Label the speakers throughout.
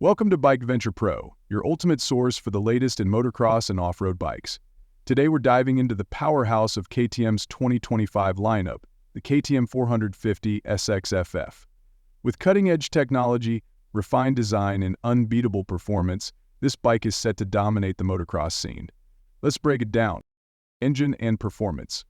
Speaker 1: Welcome to Bike Venture Pro, your ultimate source for the latest in motocross and off-road bikes. Today we're diving into the powerhouse of KTM's 2025 lineup, the KTM 450 SXFF. With cutting-edge technology, refined design, and unbeatable performance, this bike is set to dominate the motocross scene. Let's break it down. Engine and performance.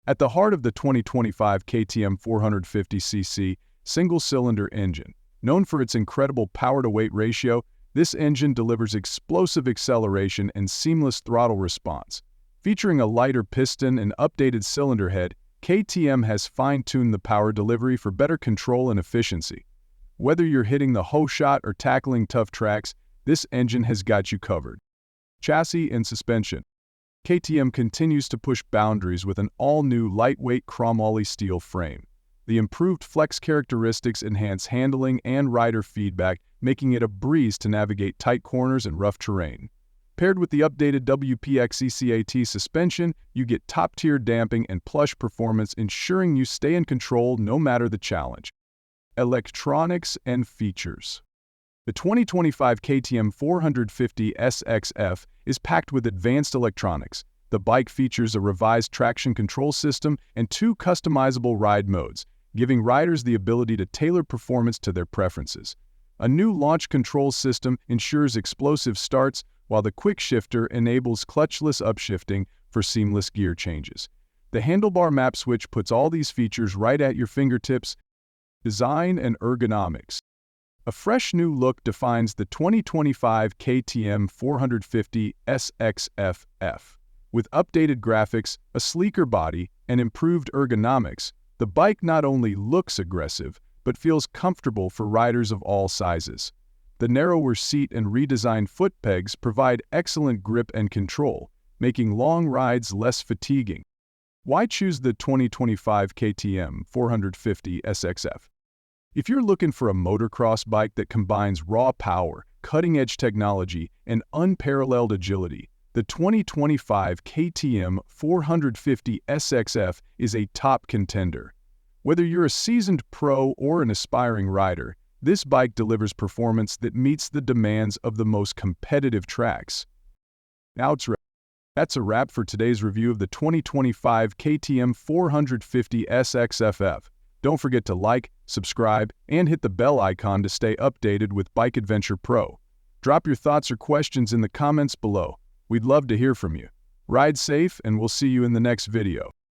Speaker 1: At the heart of the 2025 KTM 450cc single-cylinder engine, known for its incredible power-to-weight ratio, this engine delivers explosive acceleration and seamless throttle response. Featuring a lighter piston and updated cylinder head, KTM has fine-tuned the power delivery for better control and efficiency. Whether you're hitting the hoe shot or tackling tough tracks, this engine has got you covered. Chassis and suspension. KTM continues to push boundaries with an all-new lightweight chromoly steel frame. The improved flex characteristics enhance handling and rider feedback, making it a breeze to navigate tight corners and rough terrain. Paired with the updated WPX-ECAT suspension, you get top-tier damping and plush performance, ensuring you stay in control no matter the challenge. Electronics and features. The 2025 KTM 450 SXF is packed with advanced electronics. The bike features a revised traction control system and two customizable ride modes, giving riders the ability to tailor performance to their preferences. A new launch control system ensures explosive starts, while the quick shifter enables clutchless upshifting for seamless gear changes. The handlebar map switch puts all these features right at your fingertips. Design and ergonomics. A fresh new look defines the 2025 KTM 450 SXFF. With updated graphics, a sleeker body, and improved ergonomics, the bike not only looks aggressive, but feels comfortable for riders of all sizes. The narrower seat and redesigned foot pegs provide excellent grip and control, making long rides less fatiguing. Why choose the 2025 KTM 450 SXF? If you're looking for a motocross bike that combines raw power, cutting-edge technology, and unparalleled agility, the 2025 KTM 450 SXF is a top contender. Whether you're a seasoned pro or an aspiring rider, this bike delivers performance that meets the demands of the most competitive tracks. That's a wrap for today's review of the 2025 KTM 450 SXFF. Don't forget to like, subscribe, and hit the bell icon to stay updated with Bike Adventure Pro. Drop your thoughts or questions in the comments below. We'd love to hear from you. Ride safe, and we'll see you in the next video.